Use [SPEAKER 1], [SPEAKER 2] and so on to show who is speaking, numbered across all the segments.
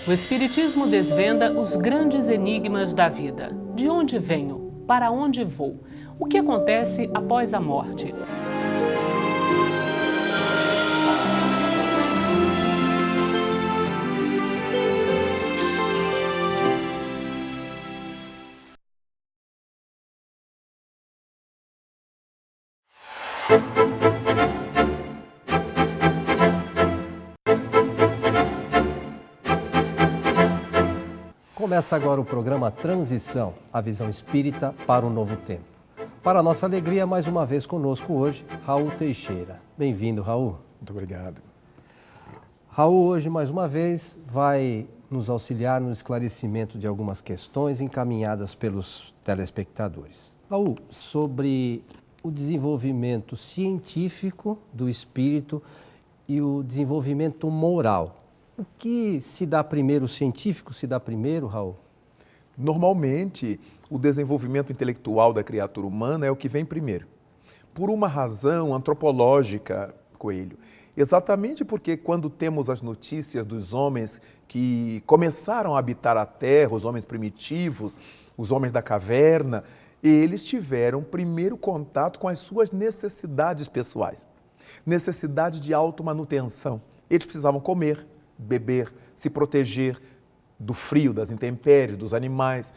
[SPEAKER 1] O Espiritismo desvenda os grandes enigmas da vida. De onde venho? Para onde vou? O que acontece após a morte?
[SPEAKER 2] Começa agora o programa Transição, a visão espírita para o novo tempo. Para nossa alegria, mais uma vez conosco hoje, Raul Teixeira. Bem-vindo, Raul.
[SPEAKER 3] Muito obrigado.
[SPEAKER 2] Raul, hoje, mais uma vez, vai nos auxiliar no esclarecimento de algumas questões encaminhadas pelos telespectadores. Raul, sobre o desenvolvimento científico do espírito e o desenvolvimento moral. O que se dá primeiro, o científico se dá primeiro, Raul?
[SPEAKER 3] Normalmente, o desenvolvimento intelectual da criatura humana é o que vem primeiro. Por uma razão antropológica, Coelho. Exatamente porque quando temos as notícias dos homens que começaram a habitar a Terra, os homens primitivos, os homens da caverna, eles tiveram primeiro contato com as suas necessidades pessoais. Necessidade de automanutenção. Eles precisavam comer, beber, se proteger do frio, das intempéries, dos animais.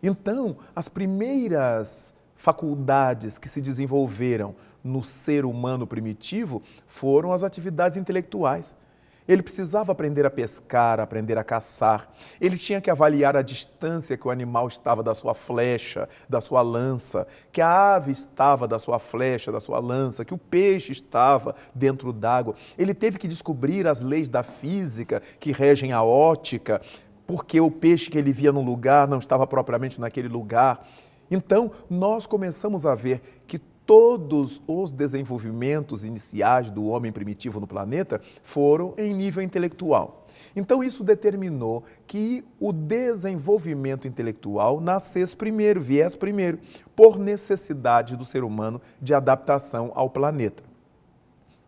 [SPEAKER 3] Então, as primeiras faculdades que se desenvolveram no ser humano primitivo foram as atividades intelectuais. Ele precisava aprender a pescar, aprender a caçar. Ele tinha que avaliar a distância que o animal estava da sua flecha, da sua lança, que a ave estava da sua flecha, da sua lança, que o peixe estava dentro d'água. Ele teve que descobrir as leis da física que regem a ótica, porque o peixe que ele via num lugar não estava propriamente naquele lugar. Então, nós começamos a ver que todos os desenvolvimentos iniciais do homem primitivo no planeta foram em nível intelectual. Então, isso determinou que o desenvolvimento intelectual nascesse primeiro, viesse primeiro, por necessidade do ser humano de adaptação ao planeta.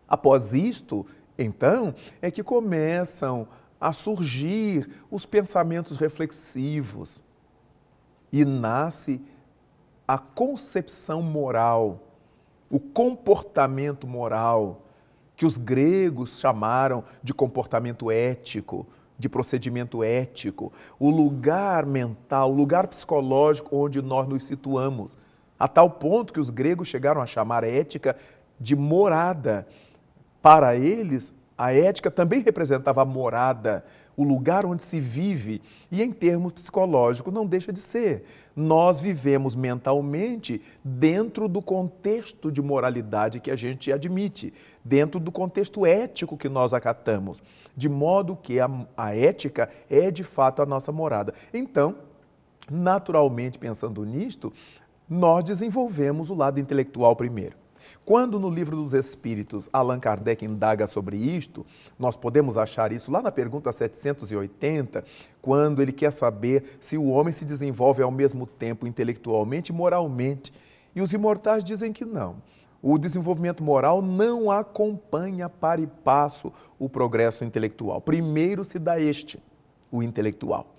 [SPEAKER 3] Após isto, então, é que começam a surgir os pensamentos reflexivos e nasce a concepção moral, o comportamento moral, que os gregos chamaram de comportamento ético, de procedimento ético, o lugar mental, o lugar psicológico onde nós nos situamos, a tal ponto que os gregos chegaram a chamar a ética de morada. Para eles, a ética também representava a morada, o lugar onde se vive, e em termos psicológicos não deixa de ser. Nós vivemos mentalmente dentro do contexto de moralidade que a gente admite, dentro do contexto ético que nós acatamos, de modo que a ética é de fato a nossa morada. Então, naturalmente pensando nisto, nós desenvolvemos o lado intelectual primeiro. Quando no Livro dos Espíritos Allan Kardec indaga sobre isto, nós podemos achar isso lá na pergunta 780, quando ele quer saber se o homem se desenvolve ao mesmo tempo intelectualmente e moralmente. E os imortais dizem que não. O desenvolvimento moral não acompanha para e passo o progresso intelectual. Primeiro se dá o intelectual.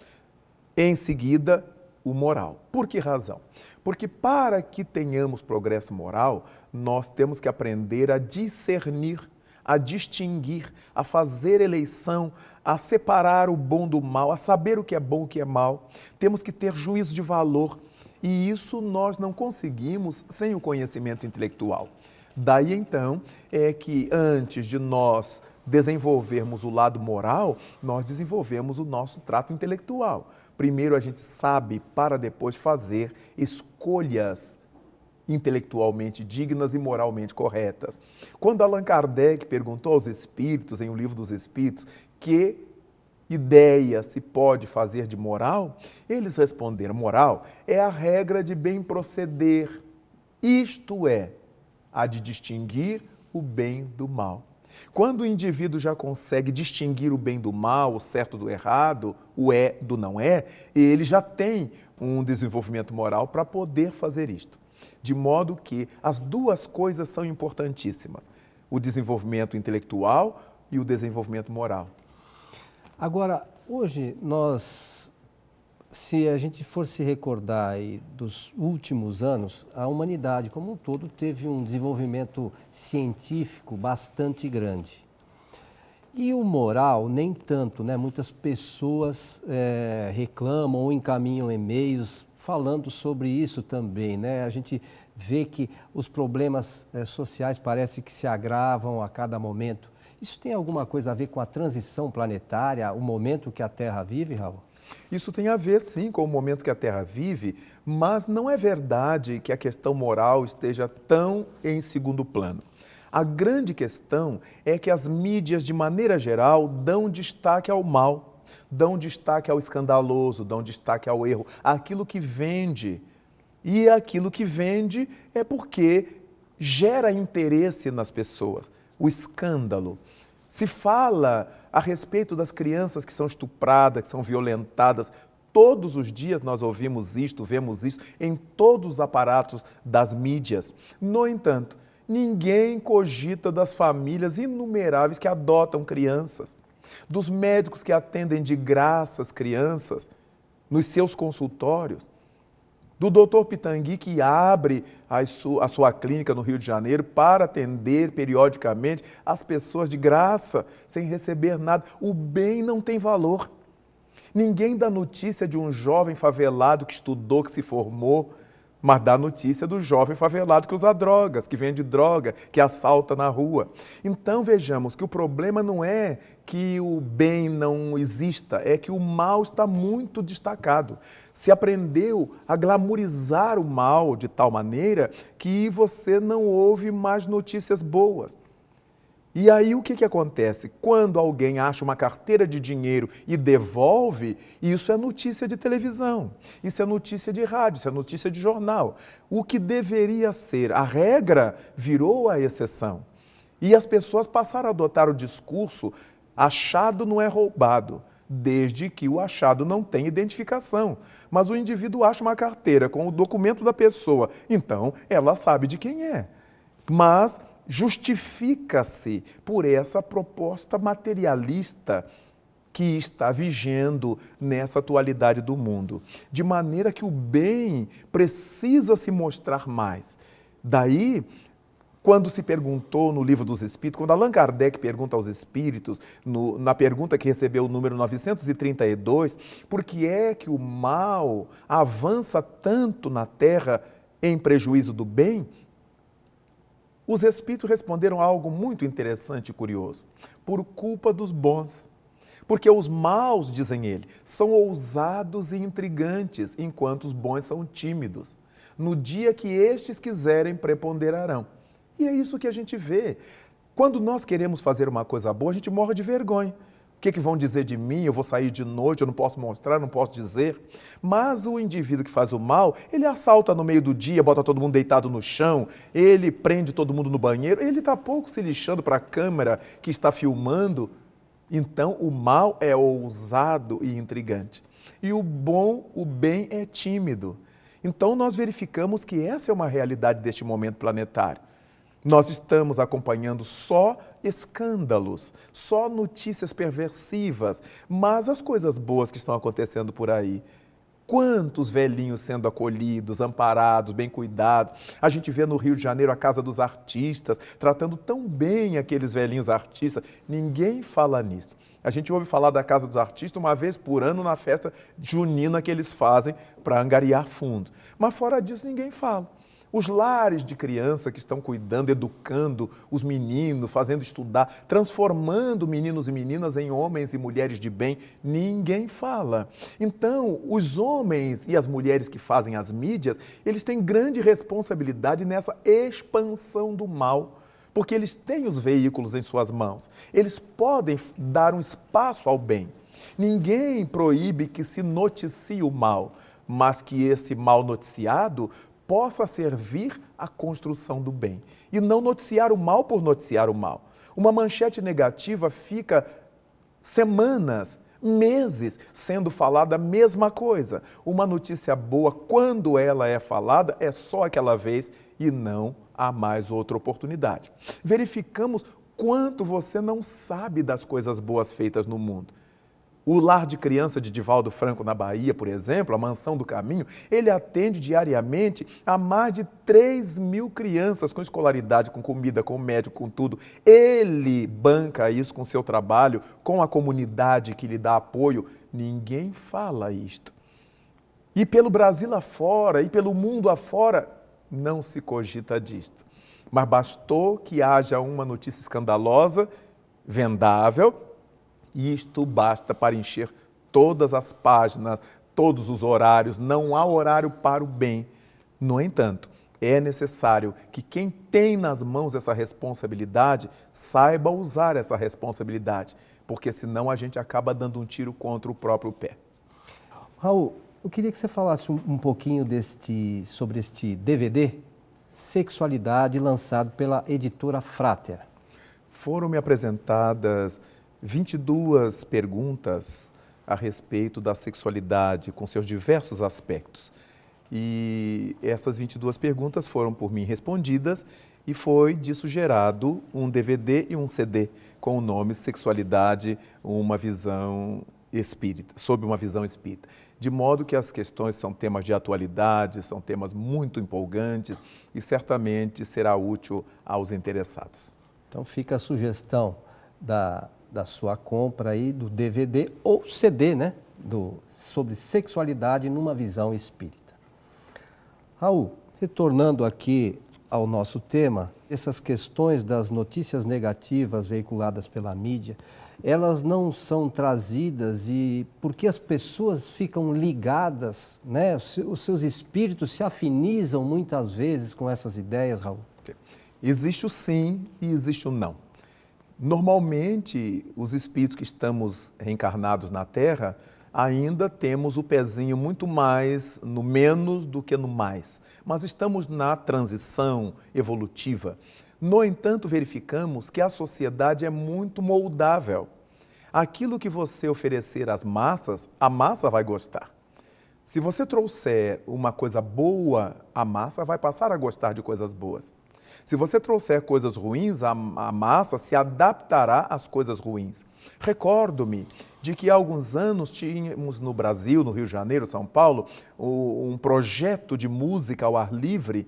[SPEAKER 3] Em seguida, o moral. Por que razão? Porque para que tenhamos progresso moral, nós temos que aprender a discernir, a distinguir, a fazer eleição, a separar o bom do mal, a saber o que é bom e o que é mal. Temos que ter juízo de valor e isso nós não conseguimos sem o conhecimento intelectual. Daí então é que antes de nós desenvolvermos o lado moral, nós desenvolvemos o nosso trato intelectual. Primeiro a gente sabe para depois fazer escolhas intelectualmente dignas e moralmente corretas. Quando Allan Kardec perguntou aos espíritos, em O Livro dos Espíritos, que ideia se pode fazer de moral, eles responderam: moral é a regra de bem proceder, isto é, a de distinguir o bem do mal. Quando o indivíduo já consegue distinguir o bem do mal, o certo do errado, o é do não é, ele já tem um desenvolvimento moral para poder fazer isto. De modo que as duas coisas são importantíssimas, o desenvolvimento intelectual e o desenvolvimento moral.
[SPEAKER 2] Agora, Hoje, se a gente for se recordar aí dos últimos anos, a humanidade como um todo teve um desenvolvimento científico bastante grande. E o moral, nem tanto, né? Muitas pessoas reclamam ou encaminham e-mails falando sobre isso também, né? A gente vê que os problemas sociais parece que se agravam a cada momento. Isso tem alguma coisa a ver com a transição planetária, o momento que a Terra vive, Raul?
[SPEAKER 3] Isso tem a ver, sim, com o momento que a Terra vive, mas não é verdade que a questão moral esteja tão em segundo plano. A grande questão é que as mídias, de maneira geral, dão destaque ao mal, dão destaque ao escandaloso, dão destaque ao erro, àquilo que vende. E aquilo que vende é porque gera interesse nas pessoas, o escândalo. Se fala a respeito das crianças que são estupradas, que são violentadas. Todos os dias nós ouvimos isto, vemos isso em todos os aparatos das mídias. No entanto, ninguém cogita das famílias inumeráveis que adotam crianças, dos médicos que atendem de graça as crianças nos seus consultórios, do Dr. Pitangui, que abre a sua clínica no Rio de Janeiro para atender periodicamente as pessoas de graça, sem receber nada. O bem não tem valor. Ninguém dá notícia de um jovem favelado que estudou, que se formou, mas dá notícia do jovem favelado que usa drogas, que vende droga, que assalta na rua. Então vejamos que o problema não é que o bem não exista, é que o mal está muito destacado. Se aprendeu a glamorizar o mal de tal maneira que você não ouve mais notícias boas. E aí o que acontece? Quando alguém acha uma carteira de dinheiro e devolve, isso é notícia de televisão, isso é notícia de rádio, isso é notícia de jornal. O que deveria ser a regra virou a exceção. E as pessoas passaram a adotar o discurso: achado não é roubado, desde que o achado não tenha identificação. Mas o indivíduo acha uma carteira com o documento da pessoa, então ela sabe de quem é. Mas justifica-se por essa proposta materialista que está vigendo nessa atualidade do mundo. De maneira que o bem precisa se mostrar mais. Daí, quando se perguntou no Livro dos Espíritos, quando Allan Kardec pergunta aos Espíritos, na pergunta que recebeu o número 932, por que é que o mal avança tanto na Terra em prejuízo do bem? Os Espíritos responderam algo muito interessante e curioso. Por culpa dos bons. Porque os maus, dizem eles, são ousados e intrigantes, enquanto os bons são tímidos. No dia que estes quiserem, preponderarão. E é isso que a gente vê. Quando nós queremos fazer uma coisa boa, a gente morre de vergonha. O que vão dizer de mim? Eu vou sair de noite, eu não posso mostrar, não posso dizer. Mas o indivíduo que faz o mal, ele assalta no meio do dia, bota todo mundo deitado no chão, ele prende todo mundo no banheiro, ele está pouco se lixando para a câmera que está filmando. Então, o mal é ousado e intrigante. E o bem é tímido. Então, nós verificamos que essa é uma realidade deste momento planetário. Nós estamos acompanhando só escândalos, só notícias perversivas, mas as coisas boas que estão acontecendo por aí. Quantos velhinhos sendo acolhidos, amparados, bem cuidados. A gente vê no Rio de Janeiro a Casa dos Artistas, tratando tão bem aqueles velhinhos artistas. Ninguém fala nisso. A gente ouve falar da Casa dos Artistas uma vez por ano na festa junina que eles fazem para angariar fundos. Mas fora disso ninguém fala. Os lares de criança que estão cuidando, educando os meninos, fazendo estudar, transformando meninos e meninas em homens e mulheres de bem, ninguém fala. Então, os homens e as mulheres que fazem as mídias, eles têm grande responsabilidade nessa expansão do mal, porque eles têm os veículos em suas mãos. Eles podem dar um espaço ao bem. Ninguém proíbe que se noticie o mal, mas que esse mal noticiado possa servir à construção do bem. E não noticiar o mal por noticiar o mal. Uma manchete negativa fica semanas, meses sendo falada a mesma coisa. Uma notícia boa, quando ela é falada, é só aquela vez e não há mais outra oportunidade. Verificamos quanto você não sabe das coisas boas feitas no mundo. O lar de criança de Divaldo Franco, na Bahia, por exemplo, a Mansão do Caminho, ele atende diariamente a mais de 3.000 crianças com escolaridade, com comida, com médico, com tudo. Ele banca isso com seu trabalho, com a comunidade que lhe dá apoio. Ninguém fala isto. E pelo Brasil afora, e pelo mundo afora, não se cogita disto. Mas bastou que haja uma notícia escandalosa, vendável, e isto basta para encher todas as páginas, todos os horários. Não há horário para o bem. No entanto, é necessário que quem tem nas mãos essa responsabilidade saiba usar essa responsabilidade, porque senão a gente acaba dando um tiro contra o próprio pé.
[SPEAKER 2] Raul, eu queria que você falasse um pouquinho sobre este DVD, Sexualidade, lançado pela editora Frater.
[SPEAKER 3] Foram-me apresentadas 22 perguntas a respeito da sexualidade, com seus diversos aspectos. E essas 22 perguntas foram por mim respondidas e foi disso gerado um DVD e um CD com o nome Sexualidade, uma visão espírita, sob uma visão espírita. De modo que as questões são temas de atualidade, são temas muito empolgantes e certamente será útil aos interessados.
[SPEAKER 2] Então fica a sugestão da sua compra aí do DVD ou CD, né? Sobre sexualidade numa visão espírita. Raul, retornando aqui ao nosso tema, essas questões das notícias negativas veiculadas pela mídia, elas não são trazidas e porque as pessoas ficam ligadas, né? Os seus espíritos se afinizam muitas vezes com essas ideias, Raul?
[SPEAKER 3] Existe o sim e existe o não. Normalmente, os espíritos que estamos reencarnados na Terra, ainda temos o pezinho muito mais no menos do que no mais. Mas estamos na transição evolutiva. No entanto, verificamos que a sociedade é muito moldável. Aquilo que você oferecer às massas, a massa vai gostar. Se você trouxer uma coisa boa, a massa vai passar a gostar de coisas boas. Se você trouxer coisas ruins, a massa se adaptará às coisas ruins. Recordo-me de que há alguns anos tínhamos no Brasil, no Rio de Janeiro, São Paulo, um projeto de música ao ar livre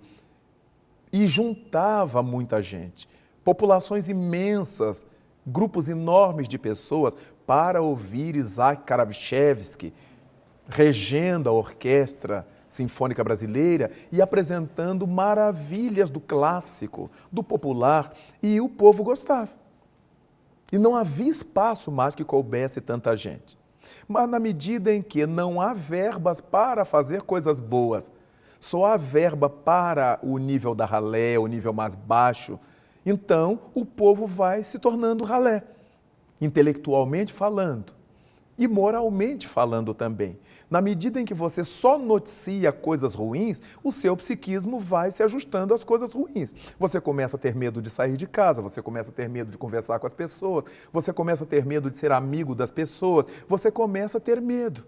[SPEAKER 3] e juntava muita gente, populações imensas, grupos enormes de pessoas para ouvir Isaac Karabchevsky regendo a orquestra sinfônica brasileira e apresentando maravilhas do clássico, do popular, e o povo gostava. E não havia espaço mais que coubesse tanta gente. Mas na medida em que não há verbas para fazer coisas boas, só há verba para o nível da ralé, o nível mais baixo, então o povo vai se tornando ralé, intelectualmente falando. E moralmente falando também. Na medida em que você só noticia coisas ruins, o seu psiquismo vai se ajustando às coisas ruins. Você começa a ter medo de sair de casa, você começa a ter medo de conversar com as pessoas, você começa a ter medo de ser amigo das pessoas, você começa a ter medo.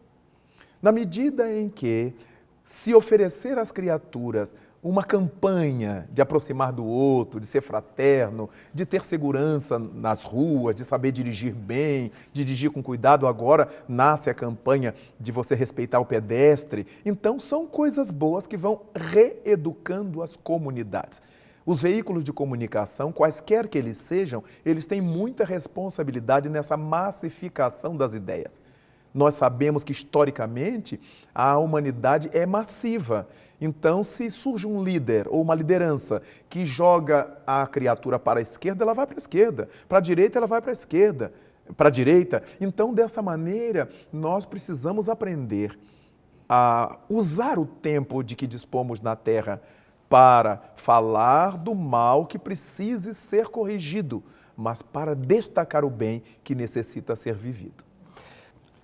[SPEAKER 3] Na medida em que se oferecer às criaturas uma campanha de aproximar do outro, de ser fraterno, de ter segurança nas ruas, de saber dirigir bem, de dirigir com cuidado, agora nasce a campanha de você respeitar o pedestre. Então, são coisas boas que vão reeducando as comunidades. Os veículos de comunicação, quaisquer que eles sejam, eles têm muita responsabilidade nessa massificação das ideias. Nós sabemos que, historicamente, a humanidade é massiva. Então, se surge um líder ou uma liderança que joga a criatura para a esquerda, ela vai para a esquerda. Para a direita, ela vai para a esquerda. Para a direita. Então, dessa maneira, nós precisamos aprender a usar o tempo de que dispomos na Terra para falar do mal que precise ser corrigido, mas para destacar o bem que necessita ser vivido.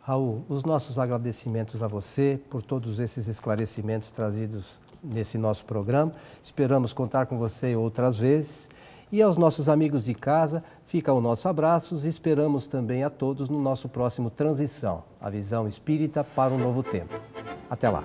[SPEAKER 2] Raul, os nossos agradecimentos a você por todos esses esclarecimentos trazidos nesse nosso programa. Esperamos contar com você outras vezes. E aos nossos amigos de casa, fica o nosso abraço e esperamos também a todos no nosso próximo Transição, a visão espírita para um novo tempo. Até lá.